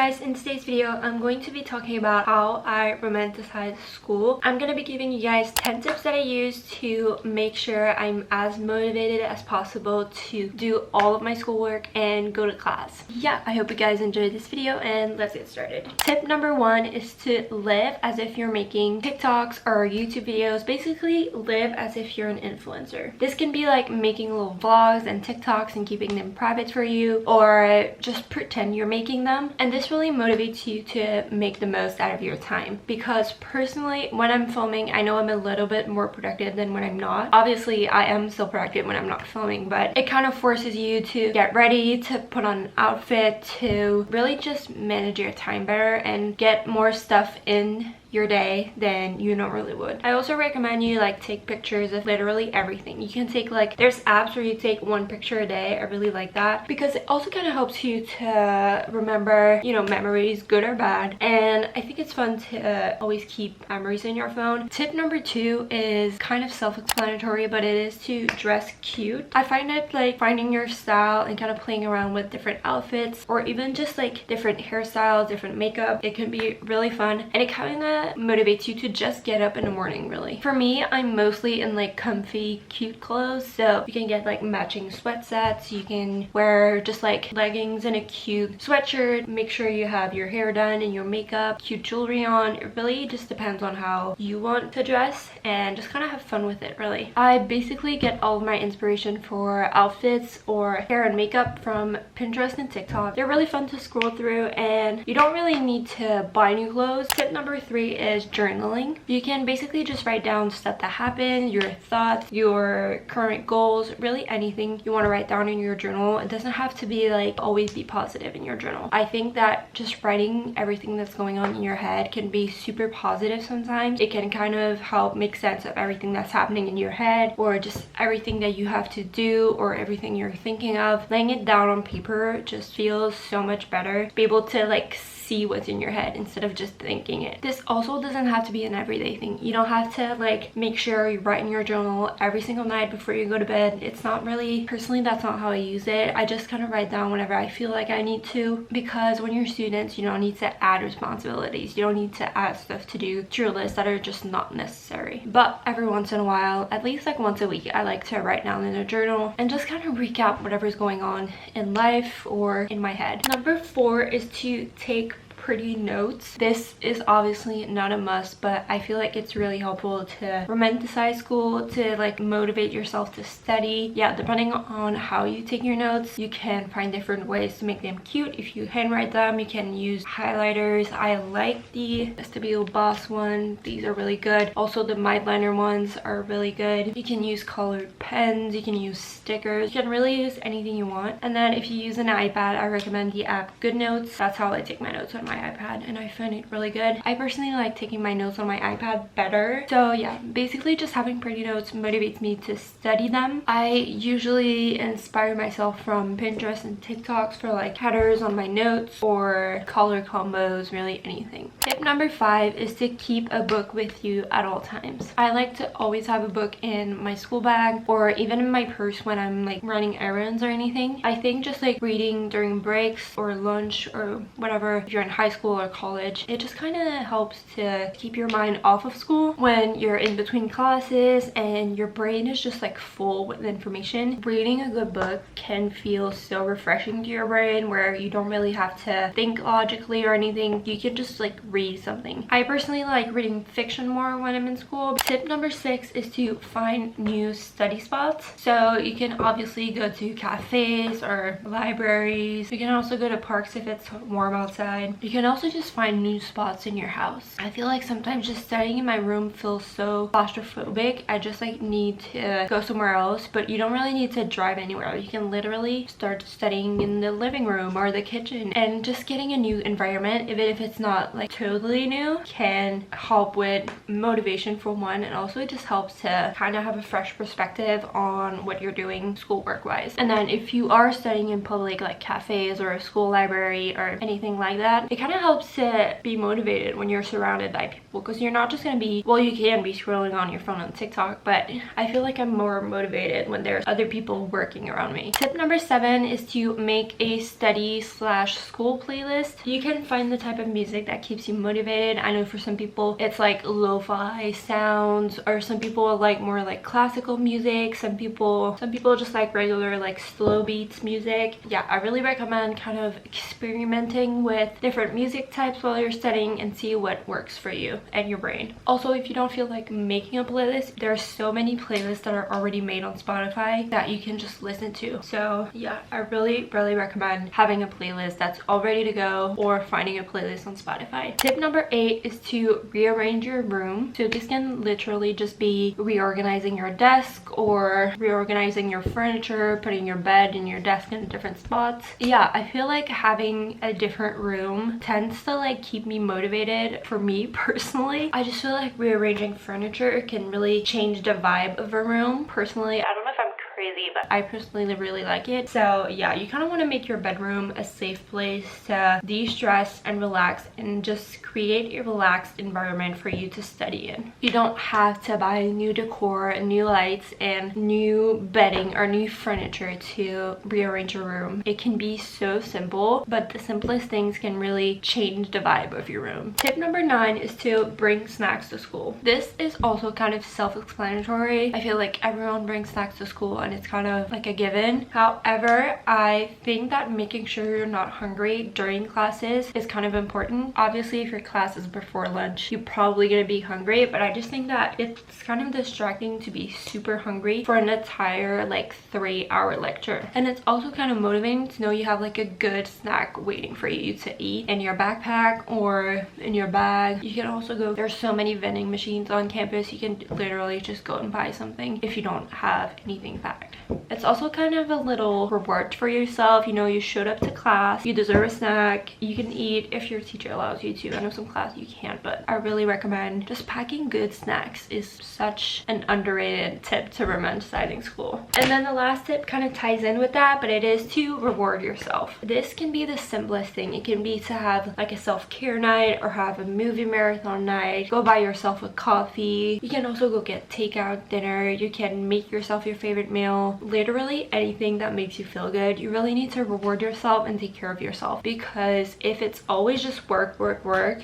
guys, in today's video I'm going to be talking about how I romanticize school. I'm going to be giving you guys 10 tips that I use to make sure I'm as motivated as possible to do all of my schoolwork and go to class. Yeah, I hope you guys enjoyed this video and let's get started. Tip number 1 is to live as if you're making TikToks or YouTube videos. Basically live as if you're an influencer. This can be like making little vlogs and TikToks and keeping them private for you, or just pretend you're making them. And this really motivates you to make the most out of your time, because personally when I'm filming I know I'm a little bit more productive than when I'm not. Obviously I am still productive when I'm not filming, but it kind of forces you to get ready, to put on an outfit, to really just manage your time better and get more stuff in your day than you normally would. I also recommend you like take pictures of literally everything. You can take like, there's apps where you take 1 picture a day. I really like that because it also kind of helps you to remember, you know, memories, good or bad. And I think it's fun to always keep memories in your phone. Tip number 2 is kind of self-explanatory, but it is to dress cute. I find it like finding your style and kind of playing around with different outfits, or even just like different hairstyles, different makeup. It can be really fun, and it kind of motivates you to just get up in the morning. Really, for me, I'm mostly in like comfy cute clothes, so you can get like matching sweat sets, you can wear just like leggings and a cute sweatshirt, make sure you have your hair done and your makeup, cute jewelry on. It really just depends on how you want to dress and just kind of have fun with it. Really, I basically get all of my inspiration for outfits or hair and makeup from Pinterest and TikTok. They're really fun to scroll through and you don't really need to buy new clothes. Tip number 3 is journaling. You can basically just write down stuff that happened, your thoughts, your current goals, really anything you want to write down in your journal. It doesn't have to be like always be positive in your journal. I think that just writing everything that's going on in your head can be super positive sometimes. It can kind of help make sense of everything that's happening in your head, or just everything that you have to do, or everything you're thinking of. Laying it down on paper just feels so much better. Be able to like see what's in your head instead of just thinking it. This also doesn't have to be an everyday thing. You don't have to like make sure you write in your journal every single night before you go to bed. It's not really, personally that's not how I use it. I just kind of write down whenever I feel like I need to, because when you're students you don't need to add responsibilities, you don't need to add stuff to do to your list that are just not necessary. But every once in a while, at least like once a week, I like to write down in a journal and just kind of recap whatever's going on in life or in my head. Number 4 is to take pretty notes. This is obviously not a must, but I feel like it's really helpful to romanticize school, to like motivate yourself to study. Yeah, depending on how you take your notes, you can find different ways to make them cute. If you handwrite them, you can use highlighters. I like the Stabilo Boss one. These are really good. Also the Mindliner ones are really good. You can use colored pens, you can use stickers, you can really use anything you want. And then if you use an iPad, I recommend the app GoodNotes. That's how I take my notes on my iPad, and I find it really good. I personally like taking my notes on my iPad better. So yeah, basically just having pretty notes motivates me to study them. I usually inspire myself from Pinterest and TikToks for like headers on my notes or color combos, really anything. Tip number 5 is to keep a book with you at all times. I like to always have a book in my school bag or even in my purse when I'm like running errands or anything. I think just like reading during breaks or lunch or whatever, if you're in high school or college, it just kind of helps to keep your mind off of school when you're in between classes and your brain is just like full with information. Reading a good book can feel so refreshing to your brain, where you don't really have to think logically or anything. You can just like read something. I personally like reading fiction more when I'm in school. Tip number 6 is to find new study spots. So you can obviously go to cafes or libraries. You can also go to parks if it's warm outside. You can also just find new spots in your house. I feel like sometimes just studying in my room feels so claustrophobic. I just like need to go somewhere else, but you don't really need to drive anywhere. You can literally start studying in the living room or the kitchen, and just getting a new environment, even if it's not like totally new, can help with motivation for one, and also it just helps to kind of have a fresh perspective on what you're doing schoolwork wise. And then if you are studying in public like cafes or a school library or anything like that, it kind of helps to be motivated when you're surrounded by people, because you're not just going to be, well, you can be scrolling on your phone on TikTok, but I feel like I'm more motivated when there's other people working around me. Tip number 7 is to make a study/school playlist. You can find the type of music that keeps you motivated. I know for some people it's like lo-fi sounds, or some people like more like classical music. Some people just like regular like slow beats music. Yeah, I really recommend kind of experimenting with different music types while you're studying and see what works for you and your brain. Also, if you don't feel like making a playlist, there are so many playlists that are already made on Spotify that you can just listen to. So yeah, I really recommend having a playlist that's all ready to go, or finding a playlist on Spotify. Tip number 8 is to rearrange your room. So this can literally just be reorganizing your desk or reorganizing your furniture, putting your bed and your desk in different spots. Yeah, I feel like having a different room tends to like keep me motivated. For me personally, I just feel like rearranging furniture can really change the vibe of a room. Personally, I don't know if I'm crazy, but I personally really like it. So yeah, you kind of want to make your bedroom a safe place to de-stress and relax, and just create a relaxed environment for you to study in. You don't have to buy new decor, new lights, and new bedding or new furniture to rearrange your room. It can be so simple, but the simplest things can really change the vibe of your room. Tip number 9 is to bring snacks to school. This is also kind of self-explanatory. I feel like everyone brings snacks to school and it's kind of like a given. However, I think that making sure you're not hungry during classes is kind of important. Obviously, if your class is before lunch, you're probably gonna be hungry, but I just think that it's kind of distracting to be super hungry for an entire like 3-hour lecture. And it's also kind of motivating to know you have like a good snack waiting for you to eat in your backpack or in your bag. You can also go, there's so many vending machines on campus, you can literally just go and buy something if you don't have anything packed. It's also kind of a little reward for yourself. You know, you showed up to class, you deserve a snack, you can eat if your teacher allows you to. I know some classes you can't, but I really recommend just packing good snacks. Is such an underrated tip to romanticizing school. And then the last tip kind of ties in with that, but it is to reward yourself. This can be the simplest thing. It can be to have like a self-care night, or have a movie marathon night, go buy yourself a coffee. You can also go get takeout dinner. You can make yourself your favorite meal. Literally anything that makes you feel good. You really need to reward yourself and take care of yourself, because if it's always just work,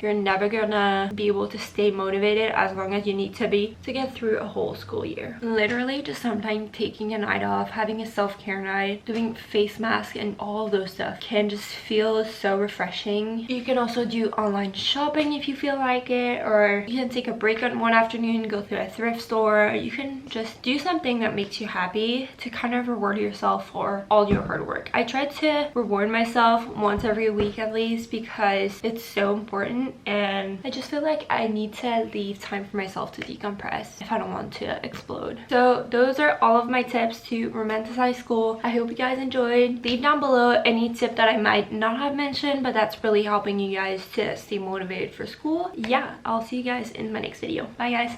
you're never gonna be able to stay motivated as long as you need to be to get through a whole school year. Literally just sometimes taking a night off, having a self-care night, doing face masks and all those stuff can just feel so refreshing. You can also do online shopping if you feel like it, or you can take a break on one afternoon, go to a thrift store. You can just do something that makes you happy to kind of reward yourself for all your hard work. I try to reward myself once every week at least, because it's so important, and I just feel like I need to leave time for myself to decompress if I don't want to explode. So those are all of my tips to romanticize school. I hope you guys enjoyed. Leave down below any tip that I might not have mentioned, but that's really helping you guys to stay motivated for school. Yeah, I'll see you guys in my next video. Bye guys.